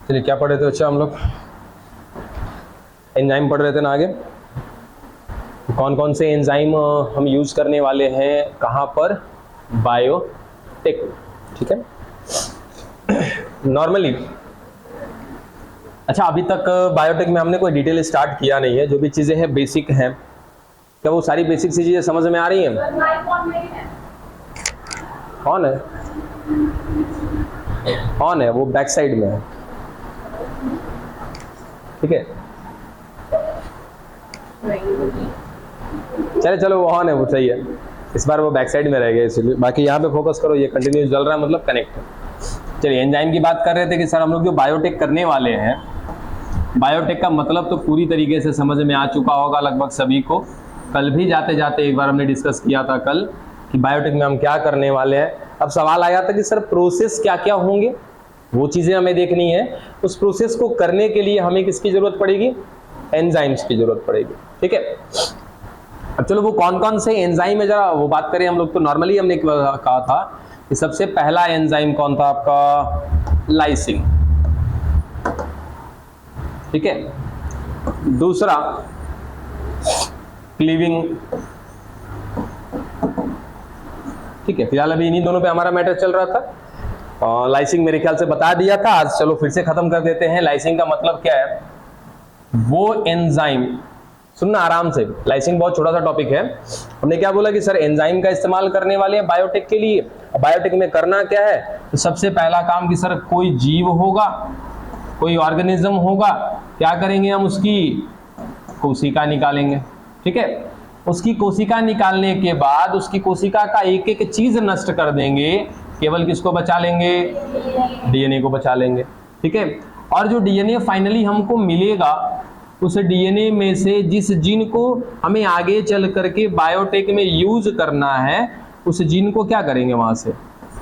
चलिए क्या पढ़ रहे थे बच्चा हम लोग? एंजाइम पढ़ रहे थे ना आगे। कौन कौन से एंजाइम हम यूज करने वाले हैं, कहाँ पर? बायोटेक। ठीक है। नॉर्मली अच्छा, अभी तक बायोटेक में हमने कोई डिटेल स्टार्ट किया नहीं है। जो भी चीजें हैं बेसिक हैं। क्या वो सारी बेसिक चीजें समझ में आ रही हैं? कौन है? ऑन है, वो बैक साइड में है। ठीक है, चलो वो ऑन है, वो सही है। इस बार वो बैक साइड में रह गया इसलिए। बाकी यहाँ पे फोकस करो, ये कंटिन्यू जल रहा है मतलब कनेक्ट है। चलिए एंजाइम की बात कर रहे थे कि सर हम लोग जो बायोटेक करने वाले हैं, बायोटेक का मतलब तो पूरी तरीके से समझ में आ चुका होगा लगभग सभी को। कल भी जाते जाते एक बार हमने डिस्कस किया था कल कि बायोटेक में हम क्या करने वाले हैं। अब सवाल आया था कि सर प्रोसेस क्या क्या होंगे, वो चीजें हमें देखनी है। उस प्रोसेस को करने के लिए हमें किसकी जरूरत पड़ेगी? एंजाइम्स की जरूरत पड़ेगी। ठीक है। अब चलो वो कौन कौन से एंजाइम है जरा वो बात करें हम लोग। तो नॉर्मली हमने कहा था कि सबसे पहला एंजाइम कौन था आपका? लाइसिन। ठीक है। दूसरा क्लीविंग। ठीक है, फिलहाल अभी इन्हीं दोनों पे हमारा मैटर चल रहा था। लाइसिन मेरे ख्याल से बता दिया था, आज चलो फिर से खत्म कर देते हैं। लाइसिन का मतलब क्या है? वो एंजाइम, सुनना आराम से, लाइसिन बहुत छोटा सा टॉपिक है। हमने क्या बोला कि सर एंजाइम का इस्तेमाल करने वाले हैं बायोटेक के लिए। बायोटेक में करना क्या है? तो सबसे पहला काम कि सर कोई जीव होगा, कोई ऑर्गेनिज्म होगा, क्या करेंगे हम? उसकी कोशिका निकालेंगे। ठीक है। उसकी कोशिका निकालने के बाद उसकी कोशिका का एक एक चीज नष्ट कर देंगे। केवल किसको बचा लेंगे? डीएनए को बचा लेंगे। ठीक है। और जो डीएनए फाइनली हमको मिलेगा, उस डीएनए में से जिस जीन को हमें आगे चल करके बायोटेक में यूज करना है, उस जीन को क्या करेंगे? वहां से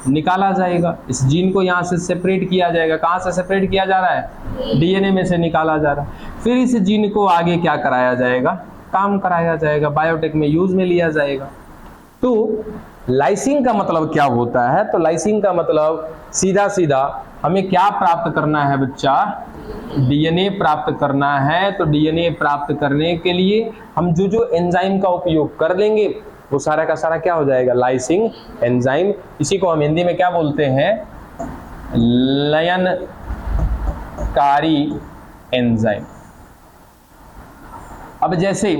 निकाला जाएगा। इस जीन को यहाँ से सेपरेट किया जाएगा। कहाँ से सेपरेट किया जा रहा है? डीएनए में से निकाला जा रहा है। फिर इस जीन को आगे क्या कराया जाएगा? काम कराया जाएगा, बायोटेक में यूज में लिया जाएगा। तो लाइसिन का मतलब क्या होता है? तो लाइसिन का मतलब सीधा सीधा हमें क्या प्राप्त करना है बच्चा? डीएनए प्राप्त करना है। तो डीएनए प्राप्त करने के लिए हम जो जो एंजाइम का उपयोग कर लेंगे वो सारा का सारा क्या हो जाएगा? Lysine enzyme. इसी को हम हिंदी में क्या बोलते हैं? लयनकारी एंजाइम। अब जैसे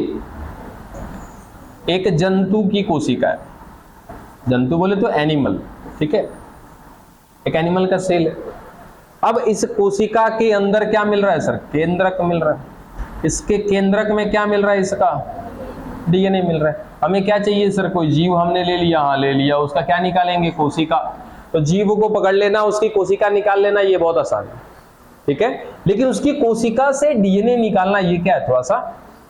एक जंतु की कोशिका है, जंतु बोले तो एनिमल। ठीक है, एक एनिमल का सेल है। अब इस कोशिका के अंदर क्या मिल रहा है सर? केंद्रक मिल रहा है। इसके केंद्रक में क्या मिल रहा है? इसका डीएनए मिल रहा है। हमें क्या चाहिए सर? कोई जीव हमने ले लिया, हाँ ले लिया, उसका क्या निकालेंगे? कोशिका। तो जीव को पकड़ लेना, उसकी कोशिका निकाल लेना, ये बहुत आसान है। ठीक है। लेकिन उसकी कोशिका से डीएनए निकालना ये क्या है? थोड़ा सा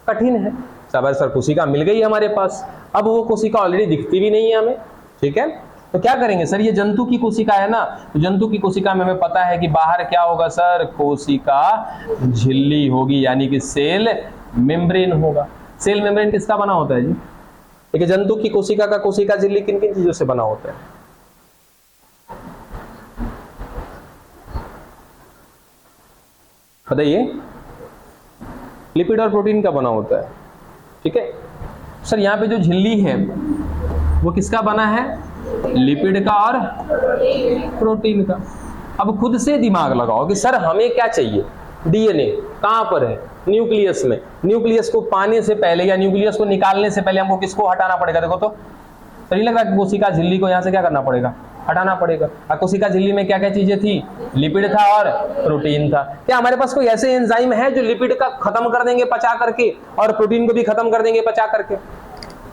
कठिन है। सर कोशिका मिल गई हमारे पास, अब वो कोशिका ऑलरेडी दिखती भी नहीं है हमें। ठीक है। तो क्या करेंगे सर? ये जंतु की कोशिका है ना, तो जंतु की कोशिका में हमें पता है कि बाहर क्या होगा सर? कोशिका झिल्ली होगी, यानी कि सेल मेम्ब्रेन होगा। सेल मेम्ब्रेन किसका बना होता है जी? देखिए जंतु की कोशिका का कोशिका झिल्ली किन किन चीजों से बना होता है? बताइए। लिपिड और प्रोटीन का बना होता है। ठीक है सर, यहाँ पे जो झिल्ली है वो किसका बना है? लिपिड का और प्रोटीन का। अब खुद से दिमाग लगाओ कि सर हमें क्या चाहिए? डीएनए कहां पर है? न्यूक्लियस में। न्यूक्लियस को पाने से पहले या न्यूक्लियस को निकालने से पहले हमको किसको हटाना पड़ेगा? देखो तो नहीं लग रहा कि कोशिका झिल्ली को यहां से क्या करना पड़ेगा? हटाना पड़ेगा। और कोशिका झिल्ली में क्या क्या चीजें थी? लिपिड था और प्रोटीन था। क्या हमारे पास कोई ऐसे एंजाइम है जो लिपिड का खत्म कर देंगे पचा करके और प्रोटीन को भी खत्म कर देंगे पचा करके?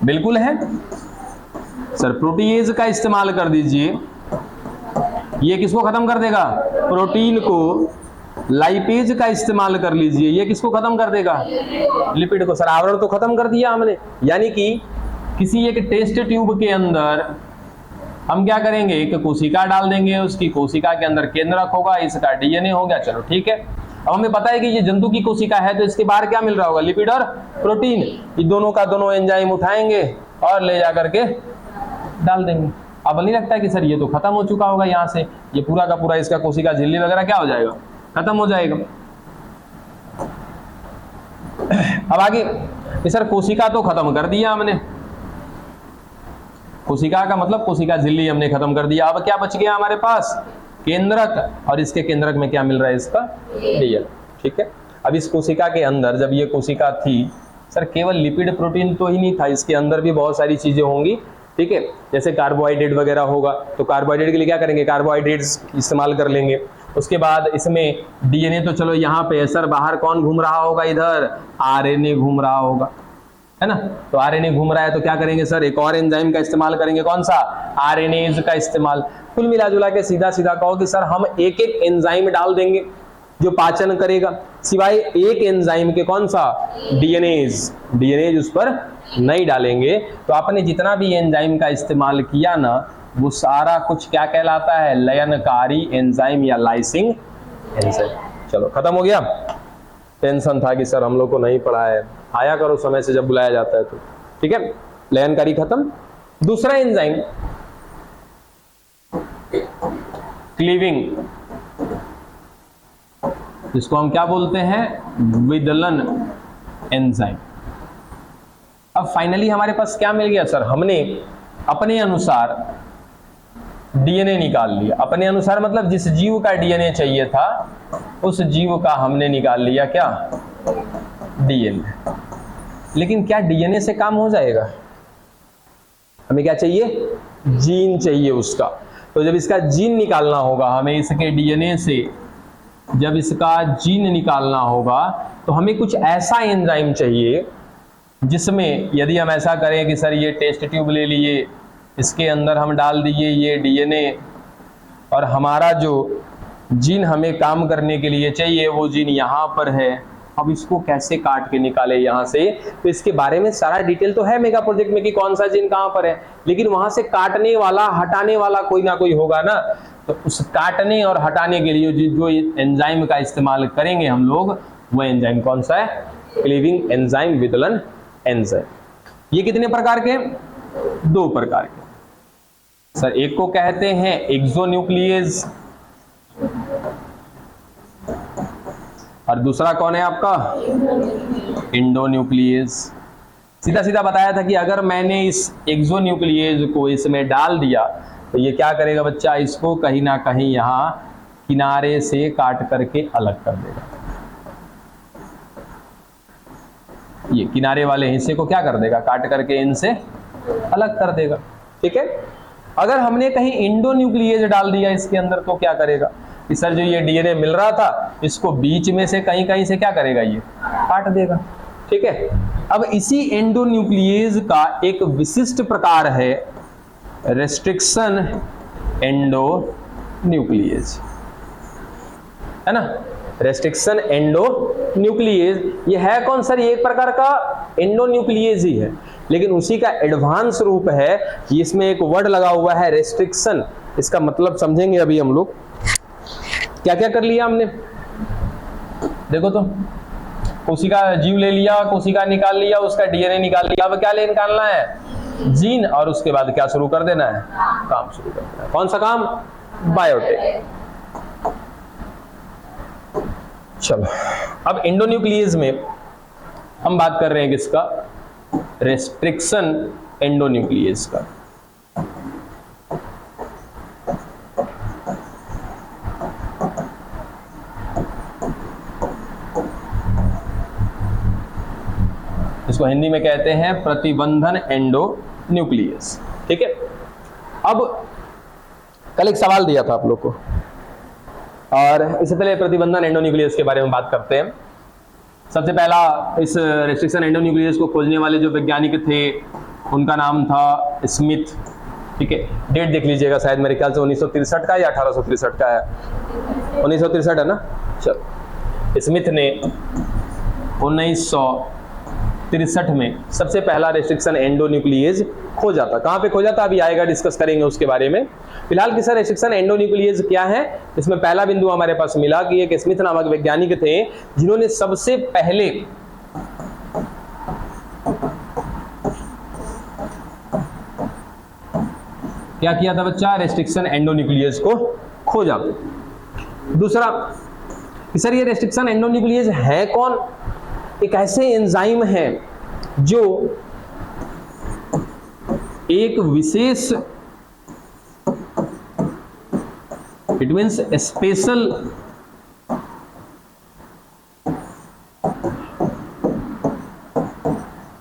बिल्कुल है सर, प्रोटीएज का इस्तेमाल कर दीजिए। ये किसको खत्म कर देगा? प्रोटीन को। लाइपेज का इस्तेमाल कर लीजिए, ये किसको खत्म कर देगा? लिपिड को। सर आवरण तो खत्म कर दिया हमने। यानी कि किसी एक टेस्ट ट्यूब के अंदर हम क्या करेंगे? एक कोशिका डाल देंगे, उसकी कोशिका के अंदर केंद्रक होगा, इसका डीएनए हो गया। चलो ठीक है। अब हमें पता है कि ये जंतु की कोशिका है, तो इसके बाहर क्या मिल रहा होगा? लिपिड और प्रोटीन। ये दोनों का दोनों एंजाइम उठाएंगे और ले जा करके डाल देंगे। अब नहीं लगता है कि सर ये तो खत्म हो चुका होगा यहाँ से? ये पूरा का पूरा इसका कोशिका झिल्ली वगैरह क्या हो जाएगा? खत्म हो जाएगा। अब आगे सर कोशिका तो खत्म कर दिया हमने, कोशिका का मतलब कोशिका झिल्ली हमने खत्म कर दिया। अब क्या बच गया हमारे पास? केंद्रक, और इसके केंद्रक में क्या मिल रहा है? इसका डीएल। ठीक है, अब इस कोशिका के अंदर जब ये कोशिका थी सर, केवल लिपिड प्रोटीन तो ही नहीं था, इसके अंदर भी बहुत सारी चीजें होंगी। ठीक है, जैसे कार्बोहाइड्रेट वगैरह होगा, तो कार्बोहाइड्रेट के लिए क्या करेंगे? कार्बोहाइड्रेट्स इस्तेमाल कर लेंगे। उसके बाद इसमें डीएनए तो चलो यहाँ पे है सर, बाहर कौन घूम रहा होगा? इधर आरएनए घूम रहा होगा, है ना। तो आरएनए घूम रहा है तो क्या करेंगे सर? एक और एंजाइम का इस्तेमाल करेंगे। कौन सा? आरएनएज का इस्तेमाल। कुल मिला जुला के सीधा सीधा कहो कि सर हम एक एक एंजाइम डाल देंगे जो पाचन करेगा, सिवाय एक एंजाइम के। कौन सा? डीएनएज। डीएनएज उस पर नहीं डालेंगे। तो आपने जितना भी एंजाइम का इस्तेमाल किया ना, वो सारा कुछ क्या कहलाता है? लयनकारी एंजाइम या लाइसिंग एंजाइम। चलो खत्म हो गया। टेंशन था कि सर हम लोग को नहीं पढ़ा है, आया करो समय से जब बुलाया जाता है तो। ठीक है, लयनकारी खत्म। दूसरा एंजाइम क्लीविंग, जिसको हम क्या बोलते हैं? विदलन एंजाइम। अब फाइनली हमारे पास क्या मिल गया सर? हमने अपने अनुसार डीएनए निकाल लिया। अपने अनुसार मतलब जिस जीव का डीएनए चाहिए था उस जीव का हमने निकाल लिया। क्या? डीएनए। लेकिन क्या डीएनए से काम हो जाएगा? हमें क्या चाहिए? जीन चाहिए उसका। तो जब इसका जीन निकालना होगा हमें, इसके डीएनए से जब इसका जीन निकालना होगा तो हमें कुछ ऐसा एंजाइम चाहिए जिसमें यदि हम ऐसा करें कि सर ये टेस्ट ट्यूब ले लिए, इसके अंदर हम डाल दिए ये डीएनए, और हमारा जो जीन हमें काम करने के लिए चाहिए वो जीन यहाँ पर है। अब इसको कैसे काट के निकाले यहाँ से? तो इसके बारे में सारा डिटेल तो है मेगा प्रोजेक्ट में कि कौन सा जीन कहाँ पर है, लेकिन वहां से काटने वाला हटाने वाला कोई ना कोई होगा ना। तो उस काटने और हटाने के लिए जो एंजाइम का इस्तेमाल करेंगे हम लोग, वो एंजाइम कौन सा है? क्लीविंग एंजाइम, विदलन एंजाइम। ये कितने प्रकार के? 2 प्रकार के सर। एक को कहते हैं एक्सोन्यूक्लियेज, और दूसरा कौन है आपका? इंडोन्यूक्लियेज। सीधा सीधा बताया था कि अगर मैंने इस एक्सोन्यूक्लियेज को इसमें डाल दिया तो ये क्या करेगा बच्चा? इसको कहीं ना कहीं यहाँ किनारे से काट करके अलग कर देगा। ये किनारे वाले हिस्से को क्या कर देगा? काट करके इनसे अलग कर देगा। ठीक है, अगर हमने कहीं इंडोन्यूक्लियेज डाल दिया इसके अंदर तो क्या करेगा कि सर जो ये डीएनए मिल रहा था इसको बीच में से कहीं कहीं से क्या करेगा? ये काट देगा। ठीक है, अब इसी एंडोन्यूक्लियेज का एक विशिष्ट प्रकार है रेस्ट्रिक्शन एंडोन्यूक्लियेज, है ना। रेस्ट्रिक्शन एंडोन्यूक्लियेज ये है कौन सर? ये एक प्रकार का एंडोन्यूक्लियेज ही है, लेकिन उसी का एडवांस रूप है कि इसमें एक वर्ड लगा हुआ है रेस्ट्रिक्शन। इसका मतलब समझेंगे अभी हम लोग। क्या क्या कर लिया हमने? देखो तो, कोशिका जीव ले लिया, कोशिका निकाल लिया, उसका डीएनए निकाल लिया। अब क्या ले निकालना है? जीन। और उसके बाद क्या शुरू कर देना है? काम शुरू कर देना है। कौन सा काम? बायोटेक। चलो, अब एंडोन्यूक्लियेज में हम बात कर रहे हैं किसका? रेस्ट्रिक्शन एंडोन्यूक्लियेज का। इसको हिंदी में कहते हैं प्रतिबंधन एंडोन्यूक्लियस। ठीक है, अब कल एक सवाल दिया था आप लोग को, और इससे पहले प्रतिबंधन एंडोन्यूक्लियस के बारे में बात करते हैं। सबसे पहला इस रेस्ट्रिक्शन एंडोन्यूक्लियस को खोजने वाले जो वैज्ञानिक थे उनका नाम था स्मिथ। ठीक है, डेट देख लीजिएगा, शायद मेरे ख्याल से 1963 का या 1863 का है। 1963 है ना। चलो, स्मिथ ने 1963 में सबसे पहला रेस्ट्रिक्शन एंडोन्यूक्लियेज खोजा था। कहां पे खोजा था अभी आएगा, डिस्कस करेंगे उसके बारे में। फिलहाल कि सर रेस्ट्रिक्शन एंडोन्यूक्लियेज क्या है, इसमें पहला बिंदु हमारे पास मिला कि एक स्मिथ नामक वैज्ञानिक थे जिन्होंने सबसे पहले क्या किया था बच्चा? रेस्ट्रिक्शन एंडोन्यूक्लियेज को खोजा। दूसरा, कि सर ये रेस्ट्रिक्शन एंडोन्यूक्लियेज है कौन? एक ऐसे एंजाइम है जो एक विशेष, इट मीन्स स्पेशल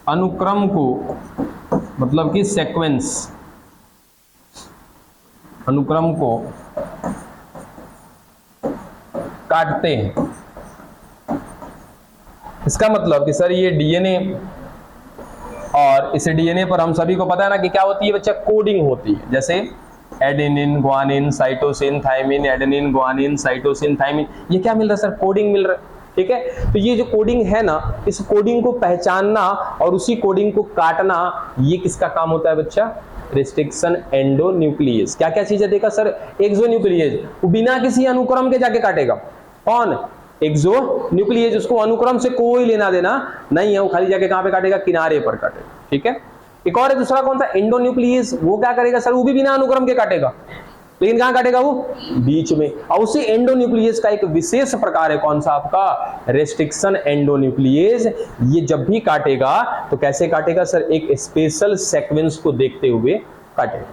अनुक्रम को, मतलब कि सीक्वेंस अनुक्रम को काटते हैं। इसका मतलब कि सर ये डीएनए, और इस डीएनए पर हम सभी को पता है ना कि क्या होती है बच्चा, कोडिंग होती है। जैसे adenine, guanine, cytosine, thymine, adenine, guanine, cytosine, thymine, ये क्या मिल रहा है सर? कोडिंग मिल रहा है। ठीक है, तो ये जो कोडिंग है ना, इस कोडिंग को पहचानना और उसी कोडिंग को काटना, ये किसका काम होता है बच्चा? Restriction endonuclease. क्या क्या चीजें देखा सर? एक्सोन्यूक्लियस, वो बिना किसी अनुक्रम के जाके काटेगा। कौन? एक्सोन्यूक्लियस, उसको अनुक्रम से कोई लेना देना नहीं है, वो खाली जाके कहां पे काटेगा? किनारे पर काटेगा। ठीक है, एक और है दूसरा कौन सा? एंडोन्यूक्लियस। वो क्या करेगा सर? वो भी बिना अनुक्रम के काटेगा, लेकिन कहां काटेगा? वो बीच में। और उसी एंडोन्यूक्लियस का एक विशेष प्रकार है, कौन सा आपका? Restriction endonuclease. ये जब भी काटेगा तो कैसे काटेगा सर? एक स्पेशल सीक्वेंस को देखते हुए काटेगा।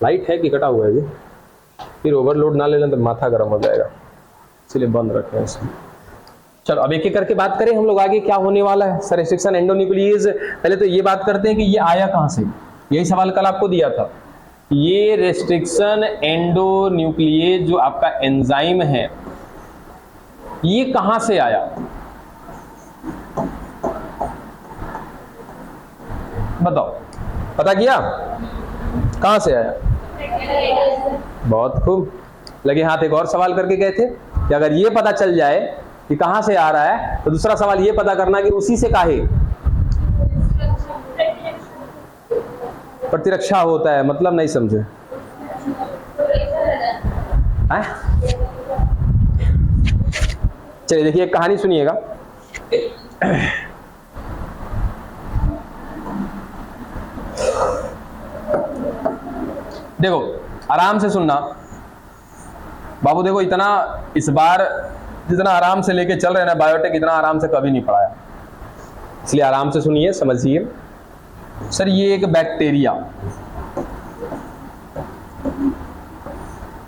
लाइट है कि कटा हुआ है जी? फिर ओवरलोड ना लेना तो माथा गर्म हो जाएगा, इसलिए बंद रखें इसमें। चलो अब एक एक करके बात करें हम लोग आगे क्या होने वाला है। सर रेस्ट्रिक्शन एंडोन्यूक्लियस, पहले तो ये बात करते हैं कि ये आया कहां से। यही सवाल कल आपको दिया था। ये रेस्ट्रिक्शन एंडोन्यूक्लियेज जो आपका एंजाइम है, ये कहां से आया? बताओ, पता किया कहां से आया? बहुत खूब, लगे हाथ। एक और सवाल करके गए थे कि अगर ये पता चल जाए कि कहां से आ रहा है, तो दूसरा सवाल ये पता करना कि उसी से काहे प्रतिरक्षा होता है। मतलब नहीं समझे? चलिए देखिए, एक कहानी सुनिएगा। देखो आराम से सुनना बाबू। देखो इतना इस बार जितना आराम से लेके चल रहे हैं ना बायोटेक, इतना आराम से कभी नहीं पढ़ाया, इसलिए आराम से सुनिए, समझिए। सर ये एक बैक्टीरिया,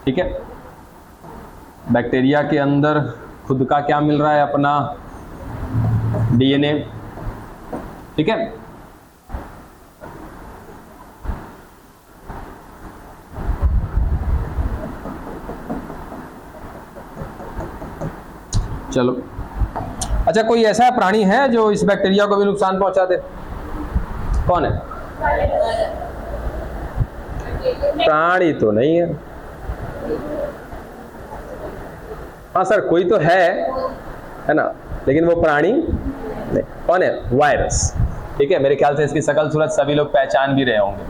ठीक है, बैक्टीरिया के अंदर खुद का क्या मिल रहा है? अपना डीएनए। ठीक है, चलो अच्छा, कोई ऐसा प्राणी है जो इस बैक्टीरिया को भी नुकसान पहुंचा दे? कौन है? प्राणी तो नहीं है। हाँ सर, कोई तो है ना, लेकिन वो प्राणी नहीं। कौन है? वायरस। ठीक है, मेरे ख्याल से इसकी शकल सूरत सभी लोग पहचान भी रहे होंगे।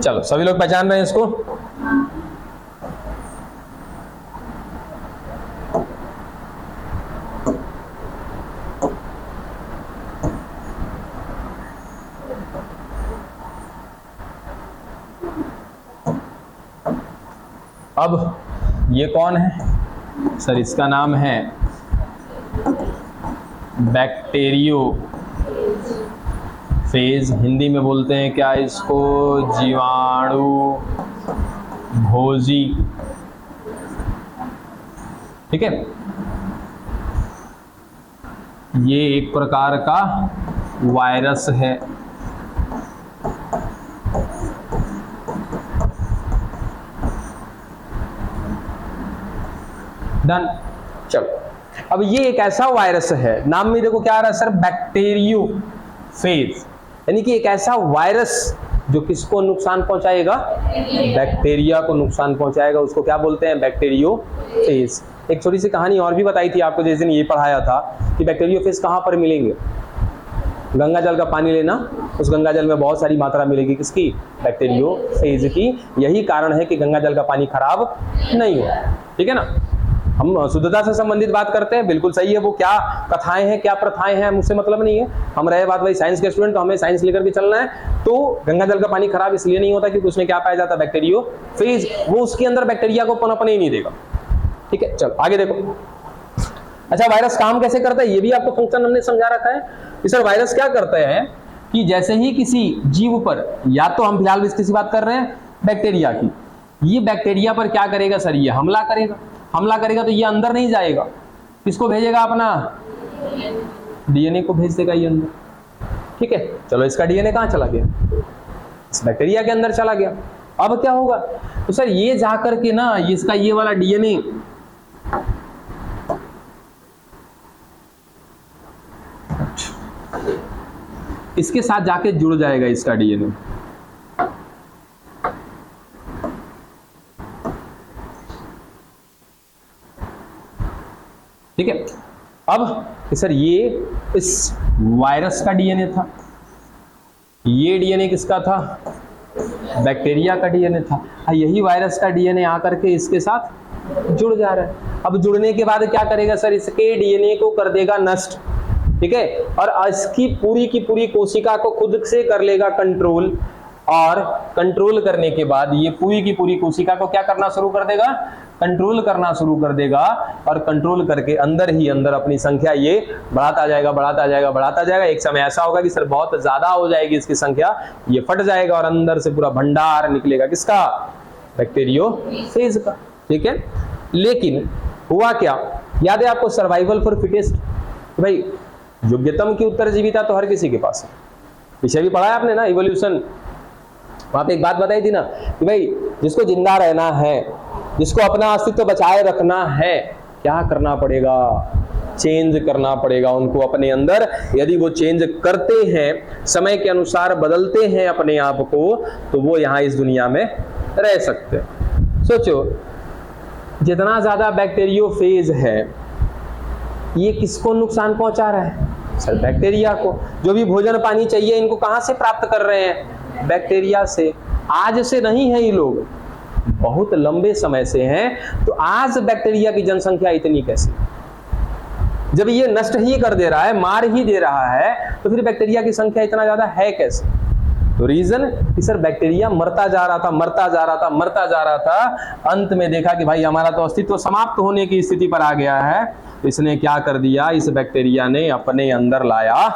चलो सभी लोग पहचान रहे हैं इसको? अब ये कौन है सर? इसका नाम है बैक्टीरियोफेज। हिंदी में बोलते हैं क्या इसको? जीवाणु भोजी। ठीक है, ये एक प्रकार का वायरस है। डन। चलो अब ये एक ऐसा वायरस है, नाम में देखो क्या आ रहा है सर? बैक्टीरियोफेज, यानी कि एक ऐसा वायरस जो किसको नुकसान पहुंचाएगा? बैक्टीरिया को नुकसान पहुंचाएगा। उसको क्या बोलते हैं? बैक्टीरियोफेज। एक छोटी सी कहानी और भी बताई थी आपको जिस दिन ये पढ़ाया था कि बैक्टीरियोफेज कहां पर मिलेंगे? गंगा जल का पानी लेना, उस गंगा जल में बहुत सारी मात्रा मिलेगी किसकी? बैक्टीरियोफेज की। यही कारण है कि गंगा जल का पानी खराब नहीं हो। ठीक है ना? हम शुद्धता से संबंधित बात करते हैं, बिल्कुल सही है। वो क्या कथाएं हैं, क्या प्रथाएं हैं, मुझसे मतलब नहीं है। हम रहे बात भाई साइंस के स्टूडेंट, तो हमें साइंस लेकर के चलना है। तो गंगा जल का पानी खराब इसलिए नहीं होता क्योंकि उसमें क्या पाया जाता है, बैक्टीरियोफेज। वो उसके अंदर बैक्टीरिया को पनपने ही नहीं देगा। ठीक है, चलो आगे देखो। अच्छा, वायरस काम कैसे करता है, ये भी आपको फंक्शन हमने समझा रखा है कि सर वायरस क्या करता है कि जैसे ही किसी जीव पर, या तो हम फिलहाल किसी बात कर रहे हैं बैक्टीरिया की, ये बैक्टीरिया पर क्या करेगा सर, ये हमला करेगा। हमला करेगा तो ये अंदर नहीं जाएगा, किसको भेजेगा, अपना डीएनए को भेज देगा ये अंदर। ठीक है, चलो इसका डीएनए कहां चला गया, इस बैक्टीरिया के अंदर चला गया। अब क्या होगा, तो सर ये जाकर के ना इसका ये वाला डीएनए इसके साथ जाके जुड़ जाएगा, इसका डीएनए। ठीक है, अब सर ये इस वायरस का डीएनए था, ये डीएनए किसका था, बैक्टीरिया का डीएनए था। यही वायरस का डीएनए आकर के इसके साथ जुड़ जा रहा है। अब जुड़ने के बाद क्या करेगा सर, इसके डीएनए को कर देगा नष्ट। ठीक है, और इसकी पूरी की पूरी कोशिका को खुद से कर लेगा कंट्रोल, और कंट्रोल करने के बाद ये पूरी की पूरी कोशिका को क्या करना शुरू कर देगा, कंट्रोल करना शुरू कर देगा। और कंट्रोल करके अंदर ही अंदर अपनी संख्या ये बढ़ाता जाएगा, बढ़ाता जाएगा, बढ़ाता जाएगा। एक समय ऐसा होगा कि सर बहुत ज्यादा हो जाएगी इसकी संख्या, ये फट जाएगा और अंदर से पूरा भंडार निकलेगा, किसका, बैक्टीरियोफेज का। ठीक है, लेकिन हुआ क्या, याद है आपको सर्वाइवल फॉर फिटेस्ट, भाई योग्यतम की उत्तरजीविता तो हर किसी के पास है। पीछे भी पढ़ा है आपने ना इवोल्यूशन, वहां पे एक बात बताई थी ना कि भाई जिसको जिंदा रहना है, जिसको अपना अस्तित्व बचाए रखना है, क्या करना पड़ेगा, चेंज करना पड़ेगा उनको अपने अंदर। यदि वो चेंज करते हैं, समय के अनुसार बदलते हैं अपने आप को, तो वो यहाँ इस दुनिया में रह सकते हैं। सोचो, जितना ज्यादा बैक्टीरियोफेज है, ये किसको नुकसान पहुंचा रहा है, सर बैक्टीरिया को। जो भी भोजन पानी चाहिए इनको कहां से प्राप्त कर रहे हैं, बैक्टीरिया से। आज से नहीं है ये लोग, बहुत लंबे समय से हैं। तो आज बैक्टीरिया की जनसंख्या इतनी कैसे, जब ये नष्ट ही कर दे रहा है, मार ही दे रहा है, तो फिर बैक्टीरिया की संख्या इतना ज्यादा है कैसे। तो रीजन कि सर बैक्टीरिया मरता जा रहा था, मरता जा रहा था, मरता जा रहा था। अंत में देखा कि भाई हमारा तो अस्तित्व समाप्त होने की स्थिति पर आ गया है। इसने क्या कर दिया, इस बैक्टीरिया ने अपने अंदर लाया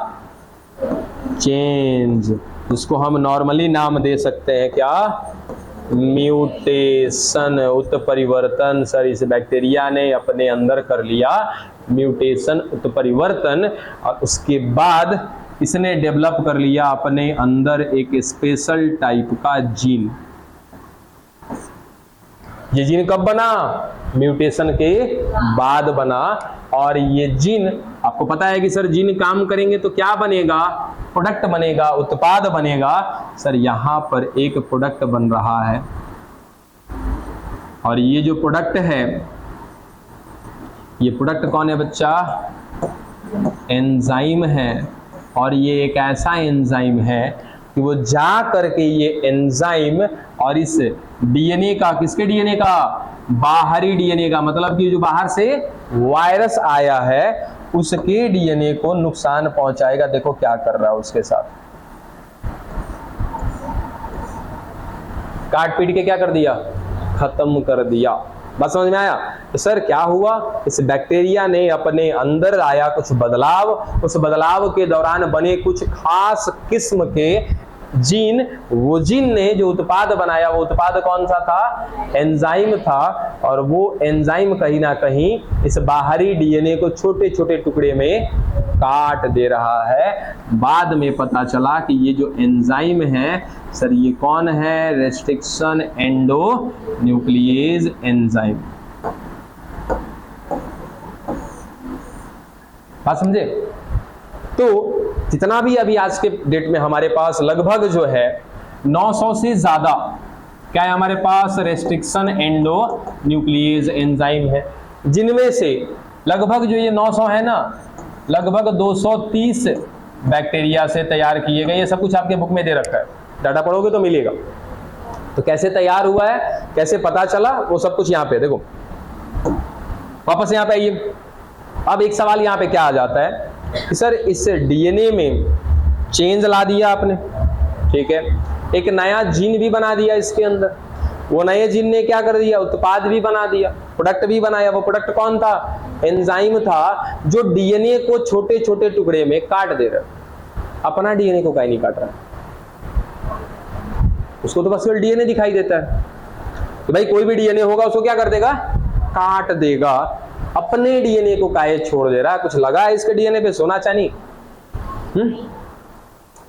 चेंज, जिसको हम नॉर्मली नाम दे सकते हैं क्या, म्यूटेशन, उत्परिवर्तन। सर इस बैक्टीरिया ने अपने अंदर कर लिया म्यूटेशन, उत्परिवर्तन, और उसके बाद इसने डेवलप कर लिया अपने अंदर एक स्पेशल टाइप का जीन। ये जीन कब बना, म्यूटेशन के बाद बना। और ये जीन, आपको पता है कि सर जीन काम करेंगे तो क्या बनेगा, प्रोडक्ट बनेगा, उत्पाद बनेगा। सर यहां पर एक प्रोडक्ट बन रहा है, और ये जो प्रोडक्ट है, ये प्रोडक्ट कौन है बच्चा, एंजाइम है। और ये एक ऐसा एंजाइम है कि वो जा करके ये एंजाइम और इस डीएनए का, किसके डीएनए का, बाहरी डीएनए का, मतलब कि जो बाहर से वायरस आया है उसके डीएनए को नुकसान पहुंचाएगा। देखो क्या कर रहा है उसके साथ, काट पीट के क्या कर दिया, खत्म कर दिया। बात समझ में आया। तो सर क्या हुआ, इस बैक्टीरिया ने अपने अंदर आया कुछ बदलाव, उस बदलाव के दौरान बने कुछ खास किस्म के जीन। वो जीन ने जो उत्पाद बनाया, वो उत्पाद कौन सा था, एंजाइम था। और वो एंजाइम कहीं ना कहीं इस बाहरी डीएनए को छोटे छोटे टुकड़े में काट दे रहा है। बाद में पता चला कि ये जो एंजाइम है सर, ये कौन है, रेस्ट्रिक्शन एंडो न्यूक्लियेज एंजाइम। बात समझे। तो जितना भी अभी आज के डेट में हमारे पास लगभग जो है 900 से ज्यादा क्या है हमारे पास, रेस्ट्रिक्शन एंडो न्यूक्लियेज एंजाइम है, जिनमें से लगभग जो ये 900 है ना, लगभग 230 बैक्टीरिया से तैयार किए गए। ये सब कुछ आपके बुक में दे रखा है, डाटा पढ़ोगे तो मिलेगा। तो कैसे तैयार हुआ है, कैसे पता चला, वो सब कुछ यहाँ पे देखो। वापस यहाँ पे आइए। अब एक सवाल यहाँ पे क्या आ जाता है कि सर इस डीएनए में चेंज ला दिया आपने, ठीक है, एक नया जीन भी बना दिया इसके अंदर, वो नए जीन ने क्या कर दिया, उत्पाद भी बना दिया, प्रोडक्ट भी बनाया। वो प्रोडक्ट कौन था, एंजाइम था, जो डीएनए को छोटे छोटे टुकड़े में काट दे रहा है। अपना डीएनए को काहे नहीं काट रहा है, उसको तो बस केवल डीएनए दिखाई देता है कि भाई कोई भी डीएनए होगा उसको क्या कर देगा, काट देगा। अपने डीएनए को काहे छोड़ दे रहा है, कुछ लगा है इसके डीएनए पे, सोना चांदी,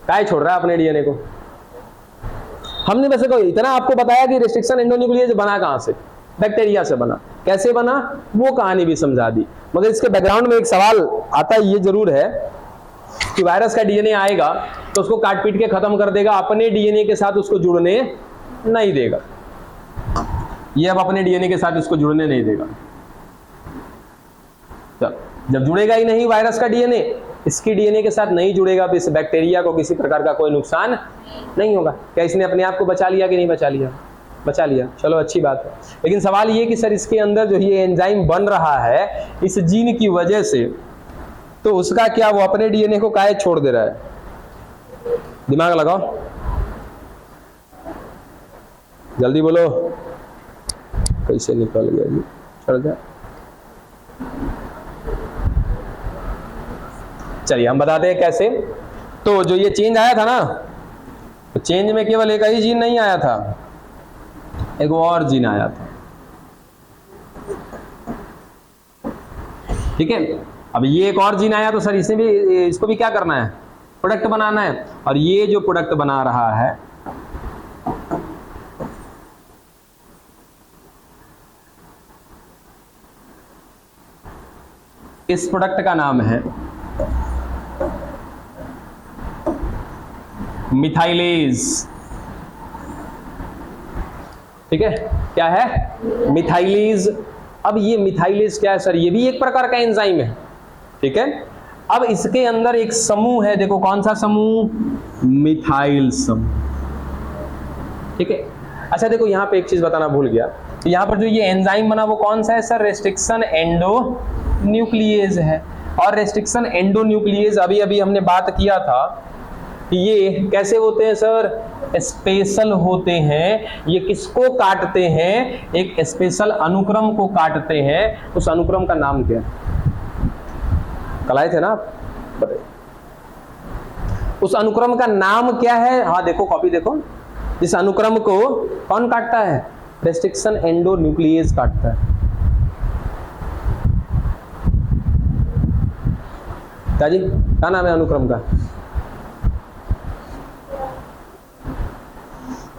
काहे छोड़ रहा है अपने डीएनए को। हमने वैसे तो इतना आपको बताया कि रेस्ट्रिक्शन एंडोन्यूक्लियस बना कहां से, बैक्टीरिया से बना, कैसे बना वो कहानी भी समझा दी। मगर इसके बैकग्राउंड में एक सवाल आता है, ये जरूर है कि वायरस का डीएनए आएगा तो उसको काट पीट के खत्म कर देगा, अपने डीएनए के साथ उसको जुड़ने नहीं देगा। ये अब अपने डीएनए के साथ उसको जुड़ने नहीं देगा। जब जुड़ेगा ही नहीं वायरस का डीएनए, इसकी डीएनए के साथ नहीं जुड़ेगा, तो इस बैक्टीरिया को किसी प्रकार का कोई नुकसान नहीं होगा। क्या इसने अपने आप को बचा लिया कि नहीं बचा लिया, बचा लिया, चलो अच्छी बात है। लेकिन सवाल ये कि सर इसके अंदर जो ये एंजाइम बन रहा है इस जीन की वजह से, तो उसका क्या, वो अपने डीएनए को काहे छोड़ दे रहा है, दिमाग लगाओ, जल्दी बोलो। कैसे निकल गया जी, चल जाए। चलिए हम बताते हैं कैसे। तो जो ये चेंज आया था ना, तो चेंज में केवल एक ही जीन नहीं आया था, एक और जीन आया था, ठीक है। अब ये एक और जीन आया तो सर इसने भी, इसको भी क्या करना है, प्रोडक्ट बनाना है। और ये जो प्रोडक्ट बना रहा है, इस प्रोडक्ट का नाम है मिथाइलेज, ठीक है, क्या है, मिथाइलेज। अब ये मिथाइलेज क्या है सर, ये भी एक प्रकार का एंजाइम है, ठीक है। अब इसके अंदर एक समूह है, देखो कौन सा समूह, मिथाइल समूह, ठीक है। अच्छा देखो यहां पे एक चीज बताना भूल गया, यहां पर जो ये एंजाइम बना वो कौन सा है सर, रेस्ट्रिक्शन एंडोन्यूक्लियेज है। और रेस्ट्रिक्शन एंडोन्यूक्लियेज अभी अभी हमने बात किया था कि ये कैसे होते हैं सर, स्पेशल होते हैं। ये किसको काटते हैं, एक स्पेशल अनुक्रम को काटते हैं। उस अनुक्रम का नाम क्या है, कल आए थे ना आप, बताइए उस अनुक्रम का नाम क्या है। हाँ देखो कॉपी देखो, इस अनुक्रम को कौन काटता है, रेस्ट्रिक्शन एंडोन्यूक्लियेज काटता है। क्या जी, क्या नाम है अनुक्रम का,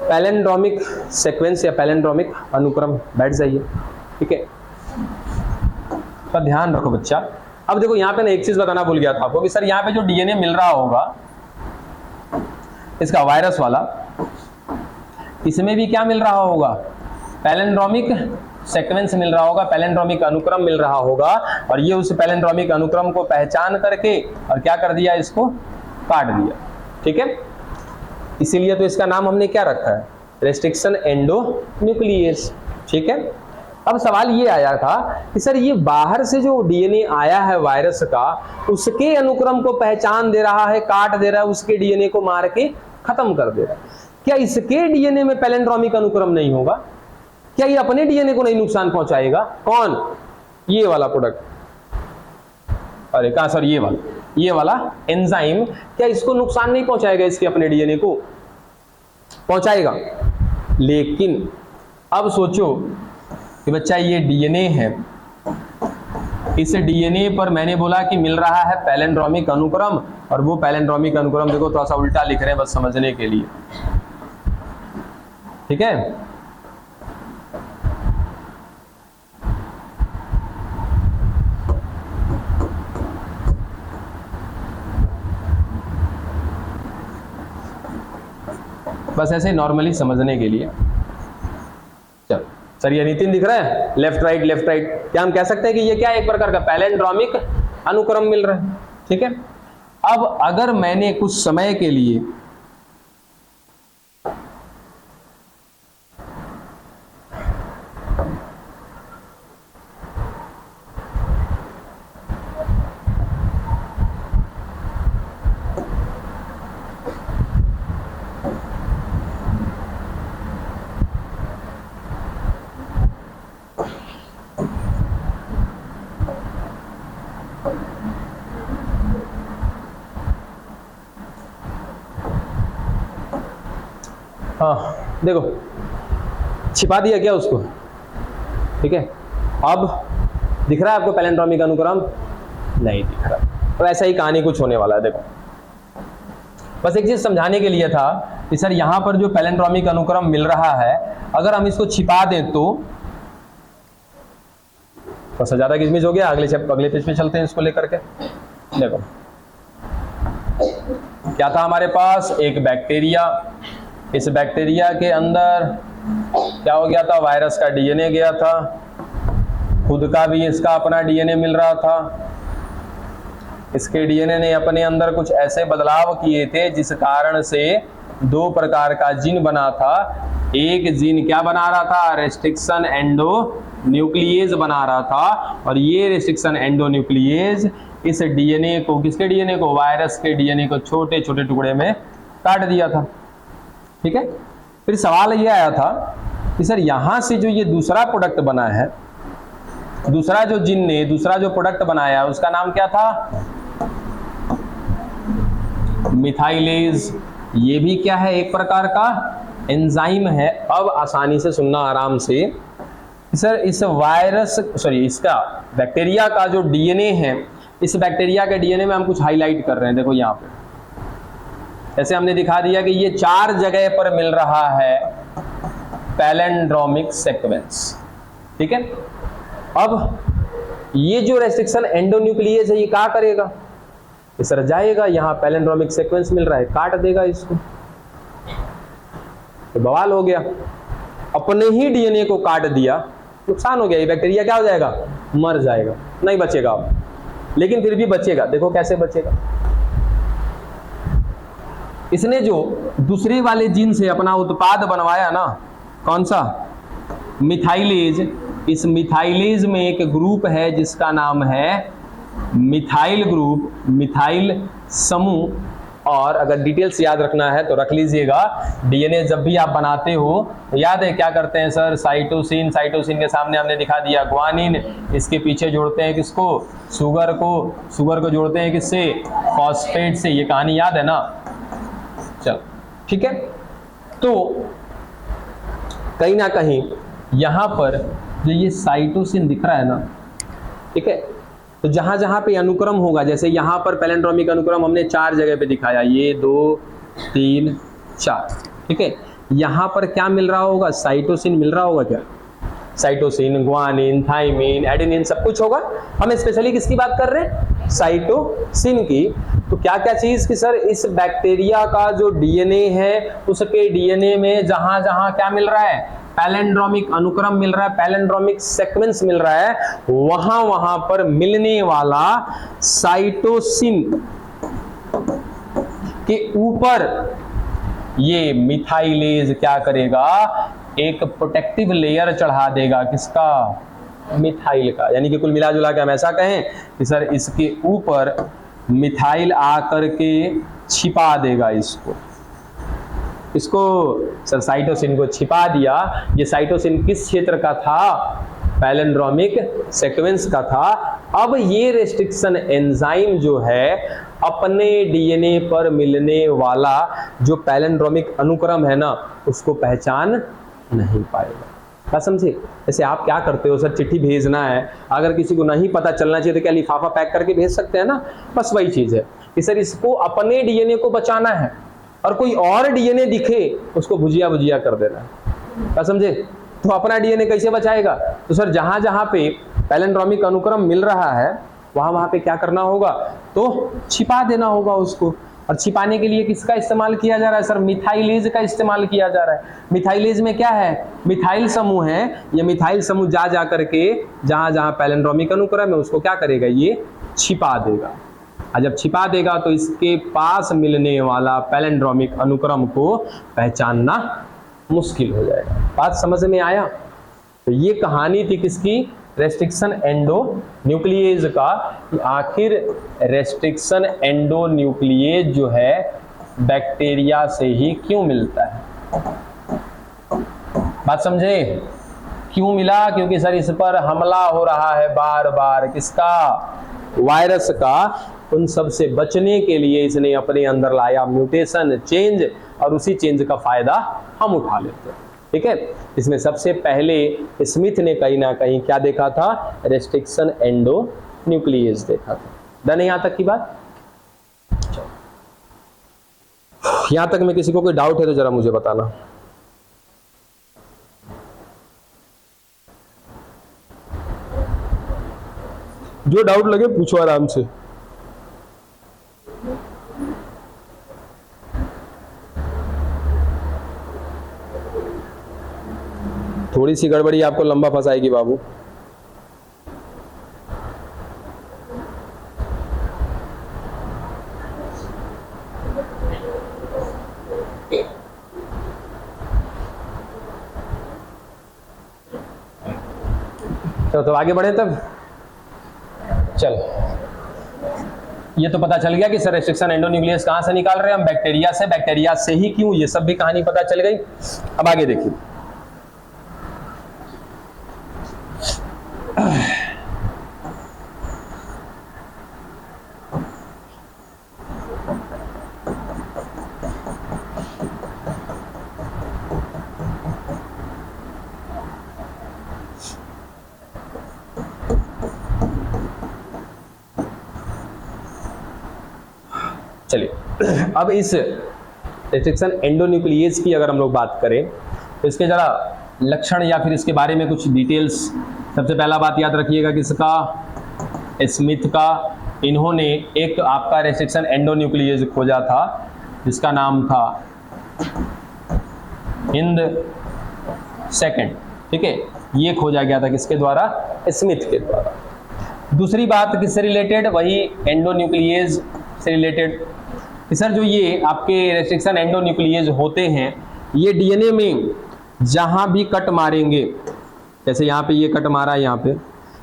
पैलिंड्रोमिक सीक्वेंस या पैलिंड्रोमिक अनुक्रम, बैठ जाइए, ठीक है। तो ध्यान रखो बच्चा। अब देखो यहाँ पे ना एक चीज बताना भूल गया था आपको कि सर यहाँ पे जो डीएनए मिल रहा होगा इसका वायरस वाला, इसमें भी क्या मिल रहा होगा, पैलिंड्रोमिक सीक्वेंस मिल रहा होगा, पैलिंड्रोमिक अनुक्रम मिल रहा होगा। और ये उस पैलिंड्रोमिक अनुक्रम को पहचान करके और क्या कर दिया, इसको काट दिया, ठीक है। इसीलिए तो इसका नाम हमने क्या रखा है, रेस्ट्रिक्शन एंडोन्यूक्लियेज, ठीक है। अब सवाल ये आया था कि सर ये बाहर से जो डीएनए आया है वायरस का, उसके अनुक्रम को पहचान दे रहा है, काट दे रहा है, उसके डीएनए को मार के खत्म कर दे रहा है। क्या इसके डीएनए में पैलिंड्रोमिक अनुक्रम नहीं होगा, क्या ये अपने डीएनए को नहीं नुकसान पहुंचाएगा, कौन, ये वाला प्रोडक्ट, अरे कहां सर, ये वाला एंजाइम, क्या इसको नुकसान नहीं पहुंचाएगा, इसके अपने डीएनए को पहुंचाएगा। लेकिन अब सोचो कि बच्चा ये डीएनए है, इस डीएनए पर मैंने बोला कि मिल रहा है पैलिंड्रोमिक अनुक्रम, और वो पैलिंड्रोमिक अनुक्रम देखो थोड़ा सा उल्टा लिख रहे हैं बस समझने के लिए, ठीक है। बस ऐसे नॉर्मली समझने के लिए। चलो सर ये नितिन दिख रहा है, लेफ्ट राइट लेफ्ट राइट, क्या हम कह सकते हैं कि ये क्या एक प्रकार का पैलिंड्रोमिक अनुक्रम मिल रहा है, ठीक है। अब अगर मैंने कुछ समय के लिए हाँ देखो, छिपा दिया क्या उसको, ठीक है। अब दिख रहा है आपको पैलिंड्रोमिक अनुक्रम? नहीं दिख रहा। तो ऐसा ही कहानी कुछ होने वाला है। देखो, बस एक चीज समझाने के लिए था कि सर यहां पर जो पैलिंड्रोमिक अनुक्रम मिल रहा है, अगर हम इसको छिपा दें तो बस ज्यादा किसमिस हो गया। अगले पेज पे चलते हैं इसको लेकर के। देखो क्या था हमारे पास, एक बैक्टीरिया, इस बैक्टीरिया के अंदर क्या हो गया था, वायरस का डीएनए गया था, खुद का भी इसका अपना डीएनए मिल रहा था। इसके डीएनए ने अपने अंदर कुछ ऐसे बदलाव किए थे जिस कारण से दो प्रकार का जीन बना था। एक जीन क्या बना रहा था, रेस्ट्रिक्शन एंडोन्यूक्लियेज बना रहा था, और ये रेस्ट्रिक्शन एंडोन्यूक्लियेज इस डीएनए को, किसके डीएनए को, वायरस के डीएनए को छोटे छोटे टुकड़े में काट दिया था, ठीक है। फिर सवाल ये आया था कि सर यहां से जो ये दूसरा प्रोडक्ट बना है, दूसरा जो जीन ने दूसरा जो प्रोडक्ट बनाया उसका नाम क्या था, मिथाइलेज। ये भी क्या है, एक प्रकार का एंजाइम है। अब आसानी से सुनना आराम से, सर इस इसका बैक्टीरिया का जो डीएनए है, इस बैक्टीरिया के डीएनए में हम कुछ हाईलाइट कर रहे हैं। देखो यहाँ पे ऐसे हमने दिखा दिया कि ये 4 जगह पर मिल रहा है पैलिंड्रोमिक सीक्वेंस, ठीक है। अब ये जो रेस्ट्रिक्शन एंडोन्यूक्लियेज है ये क्या करेगा, इस तरह जाएगा, यहाँ पैलिंड्रोमिक सीक्वेंस मिल रहा है, काट देगा इसको, तो बवाल हो गया। अपने ही डीएनए को काट दिया, नुकसान हो गया, ये बैक्टीरिया क्या हो जाएगा, मर जाएगा, नहीं बचेगा अब। लेकिन फिर भी बचेगा। देखो कैसे बचेगा, इसने जो दूसरे वाले जीन से अपना उत्पाद बनवाया ना, कौन सा, मिथाइलेज। इस मिथाइलेज में एक ग्रुप है जिसका नाम है मिथाइल ग्रुप, मिथाइल समूह। और अगर डिटेल्स याद रखना है तो रख लीजिएगा, डीएनए जब भी आप बनाते हो याद है क्या करते हैं सर, साइटोसिन, साइटोसिन के सामने हमने दिखा दिया ग्वानिन, इसके पीछे जोड़ते हैं किसको, शुगर को, शुगर को जोड़ते हैं किससे, फॉस्फेट से। ये कहानी याद है ना, चलो ठीक है। तो कहीं ना कहीं यहां पर जो ये साइटोसिन दिख रहा है ना, ठीक है, तो जहां जहां पे अनुक्रम होगा, जैसे यहां पर पैलिंड्रोमिक अनुक्रम हमने 4 जगह पे दिखाया, ये 2 3 4, ठीक है। यहां पर क्या मिल रहा होगा, साइटोसिन मिल रहा होगा क्या, साइटोसिन, ग्वानिन, थाइमिन, एडेनिन सब कुछ होगा। हम स्पेशली किसकी बात कर रहे हैं, साइटोसिन की। तो क्या क्या चीज कि सर इस बैक्टीरिया का जो डीएनए है उसके डीएनए में जहां जहां क्या मिल रहा है, पैलिंड्रोमिक अनुक्रम मिल रहा है, पैलिंड्रोमिक सीक्वेंस मिल रहा है, वहां वहां पर मिलने वाला साइटोसिन के ऊपर ये मिथाइलेज क्या करेगा, एक प्रोटेक्टिव लेयर चढ़ा देगा, किसका, मिथाइल का। यानी कि कुल मिला जुला के हम ऐसा कहें कि सर इसके ऊपर मिथाइल आकर के छिपा देगा इसको सर साइटोसिन को छिपा दिया। ये साइटोसिन किस क्षेत्र का था, पैलिंड्रोमिक सीक्वेंस का था। अब ये रेस्ट्रिक्शन एंजाइम जो है अपने डीएनए पर मिलने वाला जो पैलिंड्रोमिक अनुक्रम है ना, उसको पहचान नहीं पाएगा। क्या समझे, जैसे आप क्या करते हो सर, चिट्ठी भेजना है, अगर किसी को नहीं पता चलना चाहिए तो क्या लिफाफा पैक करके भेज सकते हैं ना, बस वही चीज है कि सर इसको अपने डीएनए को बचाना है और कोई और डीएनए दिखे उसको भुजिया भुजिया कर देना है। क्या समझे, तो अपना डीएनए कैसे बचाएगा, तो सर जहां जहां पे पैलिंड्रोमिक अनुक्रम मिल रहा है वहां वहां पे क्या करना होगा, तो छिपा देना होगा उसको। और छिपाने के लिए किसका इस्तेमाल किया जा रहा है सर, मिथाइलेज का इस्तेमाल किया जा रहा है। मिथाइलेज में क्या है, मिथाइल समूह है, ये मिथाइल समूह जा करके जहां जहां पैलिंड्रोमिक अनुक्रम है उसको क्या करेगा, ये छिपा देगा। और जब छिपा देगा तो इसके पास मिलने वाला पैलिंड्रोमिक अनुक्रम को पहचानना मुश्किल हो जाएगा। बात समझ में आया, तो ये कहानी थी किसकी, रेस्ट्रिक्शन एंडोन्यूक्लिएज का, कि आखिर रेस्ट्रिक्शन एंडोन्यूक्लिएज जो है बैक्टीरिया से ही क्यों मिलता है। बात समझे? क्यों मिला? क्योंकि सर इस पर हमला हो रहा है बार बार, किसका? वायरस का। उन सब से बचने के लिए इसने अपने अंदर लाया म्यूटेशन, चेंज, और उसी चेंज का फायदा हम उठा लेते हैं। ठीक है, इसमें सबसे पहले स्मिथ ने कहीं ना कहीं क्या देखा था? रेस्ट्रिक्शन एंडोन्यूक्लिएज देखा था। डन है यहां तक की बात? यहां तक में किसी को कोई डाउट है तो जरा मुझे बताना। जो डाउट लगे पूछो आराम से। थोड़ी सी गड़बड़ी आपको लंबा फंसाएगी बाबू। तो आगे बढ़े तब। चल, ये तो पता चल गया कि सर रेस्ट्रिक्शन एंडोन्यूक्लियस कहां से निकाल रहे हैं हम? बैक्टीरिया से। बैक्टीरिया से ही क्यों, ये सब भी कहानी पता चल गई। अब आगे देखिए, चलिए अब इस रेस्ट्रिक्शन एंडोन्यूक्लियस की अगर हम लोग बात करें तो इसके जरा लक्षण या फिर इसके बारे में कुछ डिटेल्स। सबसे पहला बात याद रखिएगा किसका? स्मिथ का। इन्होंने एक आपका रेस्ट्रिक्शन एंडोन्यूक्लियस खोजा था जिसका नाम था हिंद सेकंड। ठीक है, ये खोजा गया था किसके द्वारा? स्मिथ के द्वारा। दूसरी बात किससे रिलेटेड? वही एंडोन्यूक्लियस से रिलेटेड। सर जो ये आपके रेस्ट्रिक्शन एंडोन्यूक्लियस होते हैं, ये डीएनए में जहां भी कट मारेंगे, जैसे यहाँ पे ये कट मारा है यहाँ पे,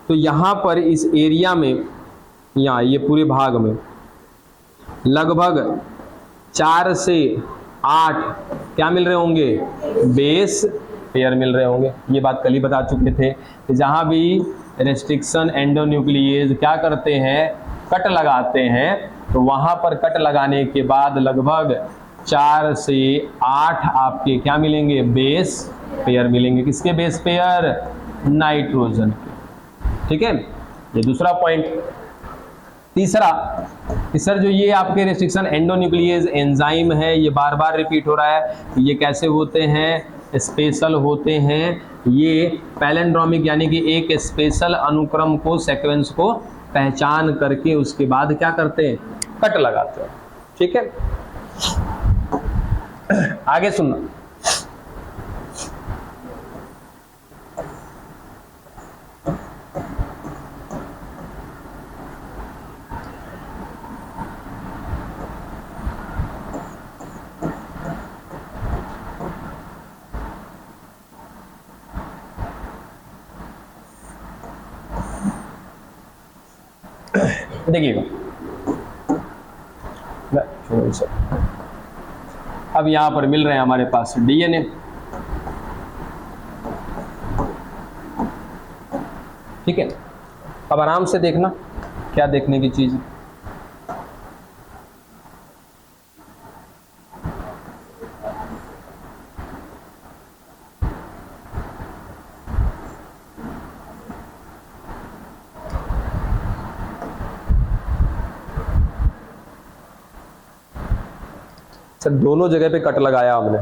तो यहाँ पर इस एरिया में, यहाँ ये पूरे भाग में लगभग 4 से 8 क्या मिल रहे होंगे? बेस पेयर मिल रहे होंगे। ये बात कल ही बता चुके थे कि जहाँ भी रेस्ट्रिक्शन एंडोन्यूक्लियस क्या करते हैं? कट लगाते हैं, तो वहां पर कट लगाने के बाद लगभग 4 से 8 आपके क्या मिलेंगे? बेस पेयर मिलेंगे। किसके बेस पेयर? नाइट्रोजन के। ठीक है, ये दूसरा पॉइंट। तीसरा कि सर जो ये आपके रेस्ट्रिक्शन एंडोन्यूक्लियस एंजाइम है, ये बार बार रिपीट हो रहा है, ये कैसे होते हैं? स्पेशल होते हैं। ये पैलिंड्रोमिक यानी कि एक स्पेशल अनुक्रम को, सीक्वेंस को पहचान करके उसके बाद क्या करते हैं? कट लगाते हैं। ठीक है, आगे सुनना। देखिएगा, अब यहां पर मिल रहे हैं हमारे पास डीएनए। ठीक है, अब आराम से देखना क्या देखने की चीज है। सर दोनों जगह पे कट लगाया हमने।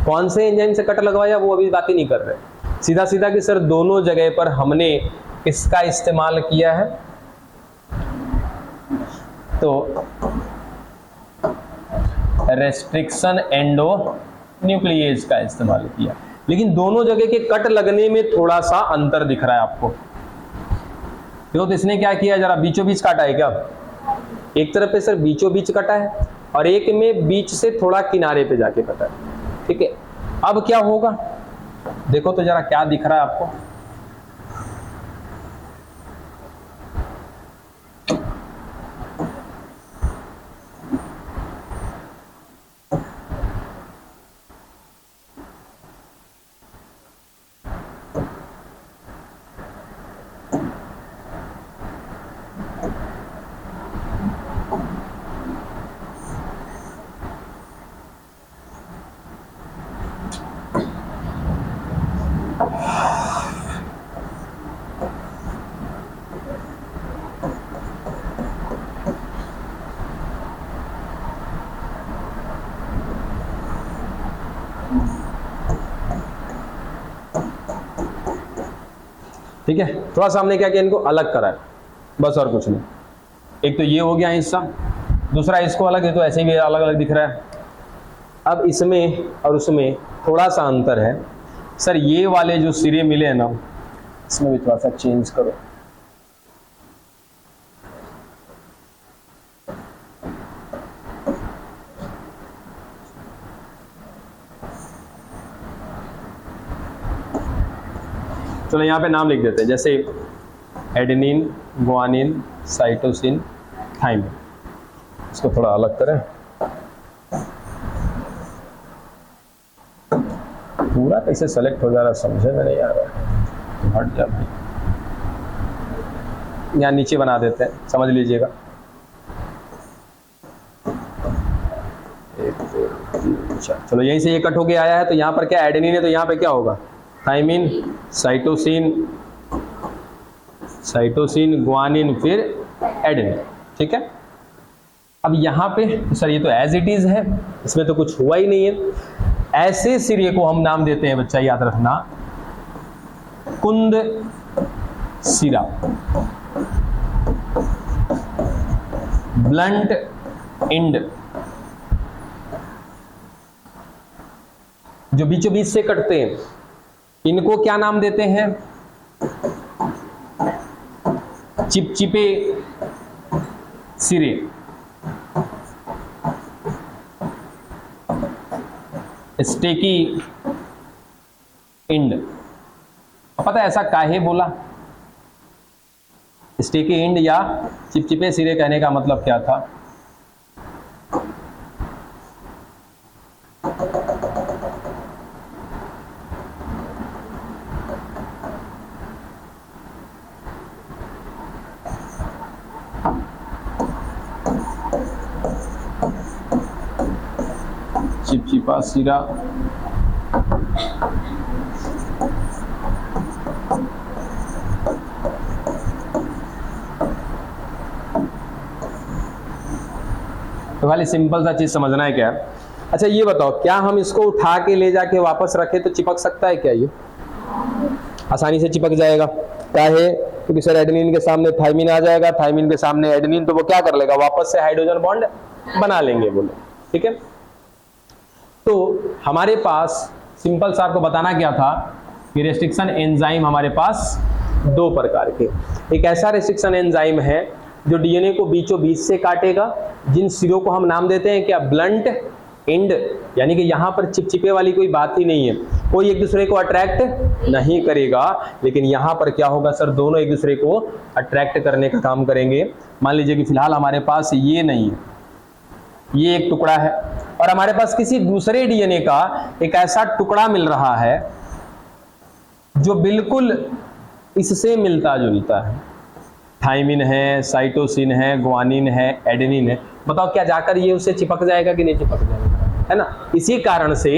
कौन से एंजाइम से कट लगवाया वो अभी बात ही नहीं कर रहे, सीधा सीधा कि सर दोनों जगह पर हमने किसका इस्तेमाल किया है? तो रेस्ट्रिक्शन एंडोन्यूक्लियस का इस्तेमाल किया। लेकिन दोनों जगह के कट लगने में थोड़ा सा अंतर दिख रहा है आपको। तो इसने क्या किया? जरा बीचों बीच काटा है क्या? एक तरफ पे सर बीचों बीच कटा है और एक में बीच से थोड़ा किनारे पे जाके कटा है। ठीक है, अब क्या होगा देखो तो जरा क्या दिख रहा है आपको। ठीक है, थोड़ा सा हमने क्या किया, इनको अलग करा है बस, और कुछ नहीं। एक तो ये हो गया हिस्सा, दूसरा इसको अलग है तो ऐसे भी अलग अलग दिख रहा है। अब इसमें और उसमें थोड़ा सा अंतर है सर, ये वाले जो सिरे मिले हैं ना, इसमें भी थोड़ा सा चेंज करो। चलो यहाँ पे नाम लिख देते हैं, जैसे एडेनिन, गुआनिन, साइटोसिन, थाइमिन। इसको थोड़ा अलग करें, पूरा कैसे सेलेक्ट हो जा रहा समझे में नहीं आ रहा है, हट जा भाई। यहाँ नीचे बना देते हैं, समझ लीजिएगा। 1 2 3 4, चलो यहीं से ये कट होके आया है, तो यहाँ पर क्या एडेनिन है, तो यहाँ पे क्या होगा, थाइमिन, साइटोसिन, गुआनिन, फिर एडेनिन। ठीक है, अब यहाँ पे तो सर ये तो एज इट इज है, इसमें तो कुछ हुआ ही नहीं है। ऐसे सिरे को हम नाम देते हैं बच्चा, याद रखना, कुंद सिरा, ब्लंट एंड, जो बीचों बीच से कटते हैं, इनको क्या नाम देते हैं, चिपचिपे सिरे, स्टेकी एंड। पता है ऐसा काहे बोला, स्टेकी एंड या चिपचिपे सिरे कहने का मतलब क्या था? चिपचिपा सिरा तो खाली सिंपल सा चीज समझना है क्या। अच्छा ये बताओ, क्या हम इसको उठा के ले जाके वापस रखे तो चिपक सकता है क्या? ये आसानी से चिपक जाएगा। क्या है, क्योंकि सर एडेनिन के सामने थाइमिन आ जाएगा, थाइमिन के सामने एडेनिन, तो वो क्या कर लेगा, वापस से हाइड्रोजन बॉन्ड बना लेंगे बोले। ठीक है, तो हमारे पास सिंपल सा आपको बताना क्या था कि रेस्ट्रिक्शन एंजाइम हमारे पास 2 प्रकार के। एक ऐसा रेस्ट्रिक्शन एंजाइम है जो डीएनए को बीचों बीच से काटेगा, जिन सिरों को हम नाम देते हैं क्या, ब्लंट एंड, यानी कि यहाँ पर चिपचिपे वाली कोई बात ही नहीं है, कोई एक दूसरे को अट्रैक्ट नहीं करेगा, लेकिन यहाँ पर क्या होगा सर, दोनों एक दूसरे को अट्रैक्ट करने का काम करेंगे। मान लीजिए कि फिलहाल हमारे पास ये नहीं है, ये एक टुकड़ा है, और हमारे पास किसी दूसरे डीएनए का एक ऐसा टुकड़ा मिल रहा है जो बिल्कुल इससे मिलता जुलता है। थाइमिन है, साइटोसिन है, गुआनिन है, एडेनिन है। बताओ क्या जाकर ये उससे चिपक जाएगा कि नहीं चिपक जाएगा, है ना? इसी कारण से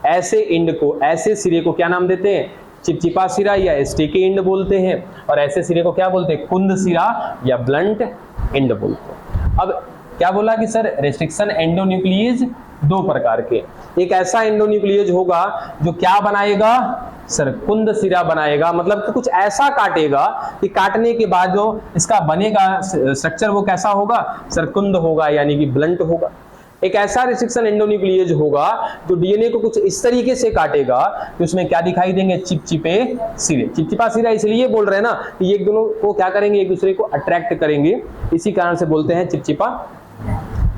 ऐसे एंड को, ऐसे सिरे को क्या नाम देते हैं, चिपचिपा सिरा या स्टेकी एंड बोलते हैं, और ऐसे सिरे को क्या बोलते हैं, कुंद सिरा या ब्लंट एंड बोलते हैं। अब क्या बोला कि सर रेस्ट्रिक्शन एंडोन्यूक्लियेज 2 प्रकार के। एक ऐसा एंडोन्यूक्लियेज होगा जो क्या बनाएगा सर, कुंद सिरा बनाएगा, मतलब कि कुछ ऐसा काटेगा कि काटने के बाद जो इसका बनेगा स्ट्रक्चर वो कैसा होगा सर, कुंद होगा, यानी कि ब्लंट होगा। एक ऐसा रेस्ट्रिक्शन एंडोन्यूक्लियेज होगा जो डीएनए को कुछ इस तरीके से काटेगा कि उसमें क्या दिखाई देंगे, चिपचिपे सिरे। चिपचिपा सिरा इसलिए बोल रहे हैं ना कि ये दोनों को क्या करेंगे, एक दूसरे को अट्रैक्ट करेंगे, इसी कारण से बोलते हैं चिपचिपा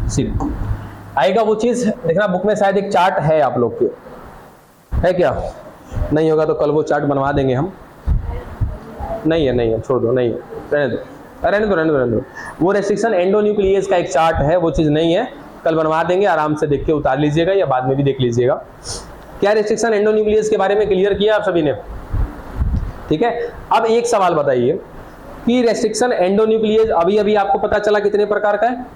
सिरे। आएगा वो चीज, देखना बुक में शायद एक चार्ट है आप लोग के, है क्या? नहीं होगा तो कल वो चार्ट बनवा देंगे हम। नहीं है, छोड़ दो, नहीं है, रहने दो। वो रेस्ट्रिक्शन एंडोन्यूक्लियेज का एक चार्ट है, वो चीज नहीं है, कल बनवा देंगे, आराम से देख के उतार लीजिएगा या बाद में भी देख लीजिएगा। क्या रेस्ट्रिक्शन एंडोन्यूक्लियेज के बारे में क्लियर किया आप सभी ने? ठीक है, अब एक सवाल बताइए कि रेस्ट्रिक्शन एंडोन्यूक्लियेज अभी अभी आपको पता चला कितने प्रकार का है?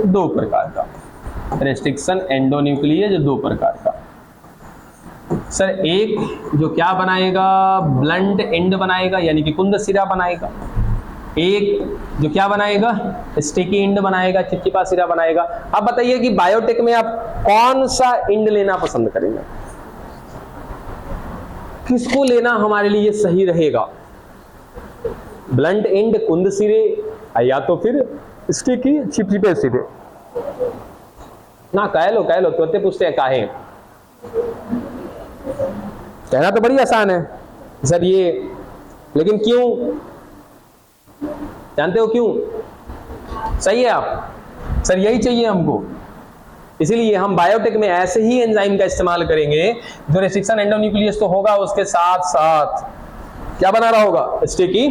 2 प्रकार का। रेस्ट्रिक्शन एंडोन्यूक्लियेज 2 प्रकार का। सर एक जो क्या बनाएगा, ब्लंट एंड बनाएगा, यानी कि कुंद सिरा बनाएगा। एक जो क्या बनाएगा, स्टेकी एंड बनाएगा, चिपचिपा सिरा बनाएगा। अब बताइए कि बायोटेक में आप कौन सा एंड लेना पसंद करेंगे? किसको लेना हमारे लिए सही रहेगा, ब्लंट एंड कुंद सिरे या तो फिर स्टिकी चिपचिपे सिरे ना। कह लो तोते पूछते हैं काहे, कहना तो बड़ी आसान है सर ये, लेकिन क्यों, जानते हो क्यों? सही है आप, सर यही चाहिए हमको, इसीलिए हम बायोटेक में ऐसे ही एंजाइम का इस्तेमाल करेंगे जो रेस्ट्रिक्शन एंडोन्यूक्लियस तो होगा, उसके साथ साथ क्या बना रहा होगा, स्टिकी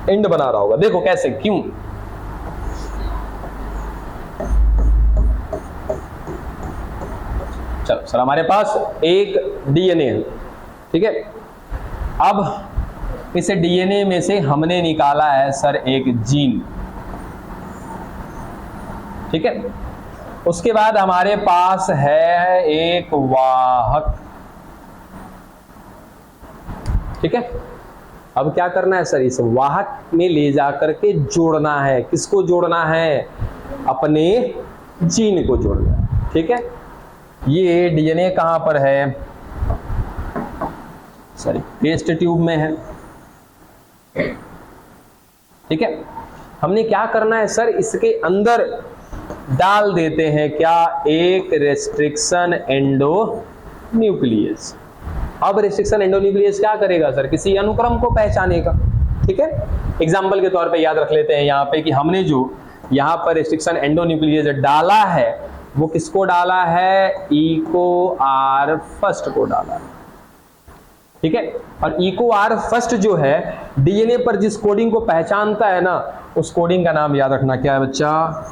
एंड बना रहा होगा। देखो कैसे, क्यों? चलो सर, हमारे पास एक डीएनए है, ठीक है। अब इस डीएनए में से हमने निकाला है सर एक जीन, ठीक है। उसके बाद हमारे पास है एक वाहक, ठीक है। अब क्या करना है सर, इस वाहक में ले जाकर के जोड़ना है, किसको जोड़ना है, अपने जीन को जोड़ना है, ठीक है। ये डीएनए कहां पर है, सॉरी पेस्ट ट्यूब में है, ठीक है। हमने क्या करना है सर, इसके अंदर डाल देते हैं क्या, एक रेस्ट्रिक्शन एंडोन्यूक्लियस। अब रेस्ट्रिक्शन एंडोन्यूक्लियस क्या करेगा सर, किसी अनुक्रम को पहचानेगा, ठीक है। एग्जाम्पल के तौर पे याद रख लेते हैं यहाँ पे कि हमने जो यहाँ पर रेस्ट्रिक्शन एंडोन्यूक्लियस डाला है वो किसको डाला है, इको आर फर्स्ट को डाला है, ठीक है। और इको आर फर्स्ट जो है डीएनए पर जिस कोडिंग को पहचानता है ना, उस कोडिंग का नाम याद रखना क्या है बच्चा,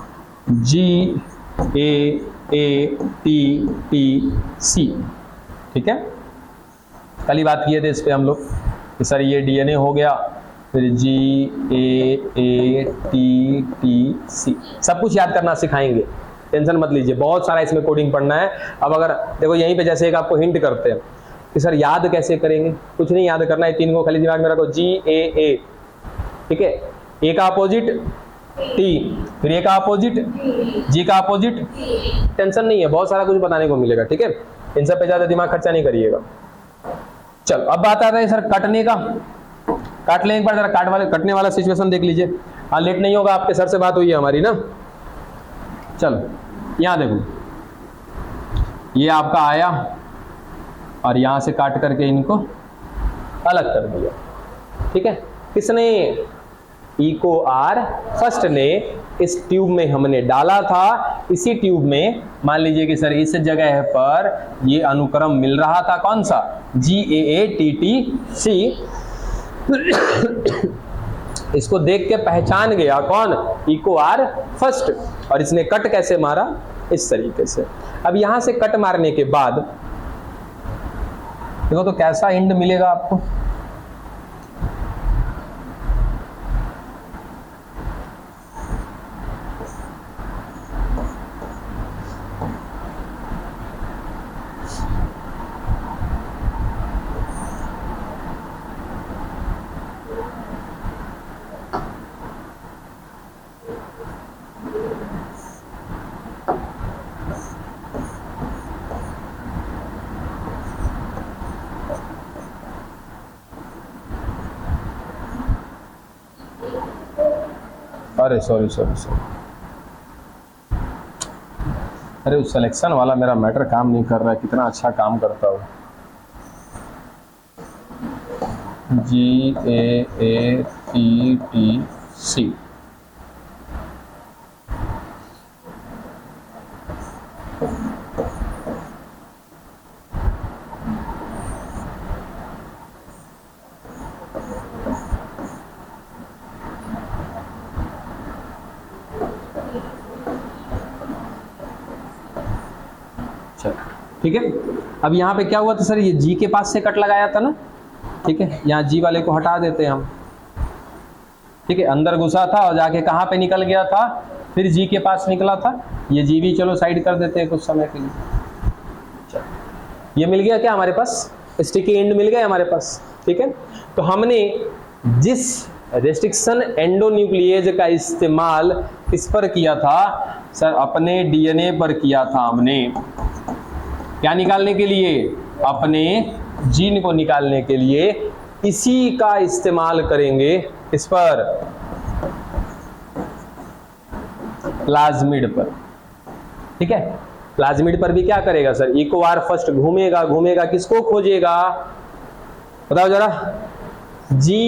GAATTC, ठीक है। कल ही बात किए थे इस पे हम लोग कि सर ये डीएनए हो गया, फिर GAATTC, सब कुछ याद करना सिखाएंगे, टेंशन मत लीजिए, बहुत सारा इसमें कोडिंग पढ़ना है। अब अगर देखो यहीं पे जैसे एक आपको हिंट करते हैं कि सर याद कैसे करेंगे, कुछ नहीं याद करना है, तीन को खाली दिमाग में रखो, GAA, ठीक है, ए का अपोजिट T, फिर ए का अपोजिट G का अपोजिट, टेंशन नहीं है, बहुत सारा कुछ बताने को मिलेगा, ठीक है। इन सब पे ज्यादा दिमाग खर्चा नहीं करिएगा। चलो अब बात आता है सर कटने का, काट लें एक बार जरा, कटने वाला सिचुएशन देख लीजिए। हाँ लेट नहीं होगा, आपके सर से बात हुई है हमारी ना। चलो यहां देखो, ये आपका आया और यहां से काट करके इनको अलग कर दिया, ठीक है। किसने, इको आर फर्स्ट ने इस ट्यूब में हमने डाला था, इसी ट्यूब में मान लीजिए कि सर इस जगह पर ये अनुक्रम मिल रहा था, कौन सा, GAATTC। इसको देख के पहचान गया कौन, इको आर फर्स्ट, और इसने कट कैसे मारा, इस तरीके से। अब यहां से कट मारने के बाद देखो तो कैसा एंड मिलेगा आपको, अरे सॉरी, अरे उस सिलेक्शन वाला मेरा मैटर काम नहीं कर रहा है, कितना अच्छा काम करता हूँ। GAATTC, ठीक है। अब यहाँ पे क्या हुआ था सर, ये जी के पास से कट लगाया था ना, ठीक है। यहाँ जी वाले को हटा देते हैं हम, ठीक है। अंदर घुसा था और जाके कहाँ पे निकल गया था, फिर जी के पास निकला था। ये जी भी चलो साइड कर देते हैं कुछ समय के लिए। चलो ये मिल गया क्या हमारे पास, स्टिकी एंड मिल गया हमारे पास, ठीक है। तो हमने जिस रेस्ट्रिक्शन एंडोन्यूक्लिएज का इस्तेमाल किस पर किया था सर, अपने डीएनए पर किया था हमने, क्या निकालने के लिए, अपने जीन को निकालने के लिए इसी का इस्तेमाल करेंगे इस पर, प्लाज्मिड पर। ठीक है, प्लाज्मिड पर भी क्या करेगा सर, इको बार फर्स्ट घूमेगा, घूमेगा किसको खोजेगा, बताओ जरा, GAATTC,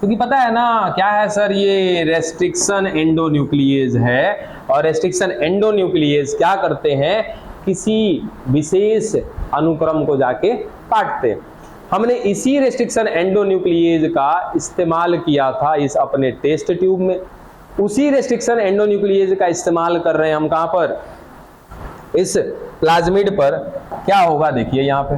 क्योंकि पता है ना क्या है सर, ये रेस्ट्रिक्शन एंडोन्यूक्लिएज है, और रेस्ट्रिक्शन एंडोन्यूक्लिएज क्या करते हैं, किसी विशेष अनुक्रम को जाके काटते हैं। हमने इसी रेस्ट्रिक्शन एंडोन्यूक्लिएज का इस्तेमाल किया था इस अपने टेस्ट ट्यूब में, उसी रेस्ट्रिक्शन एंडोन्यूक्लिएज का इस्तेमाल कर रहे हैं हम कहां पर, इस प्लाज्मिड पर। क्या होगा देखिए यहां पे,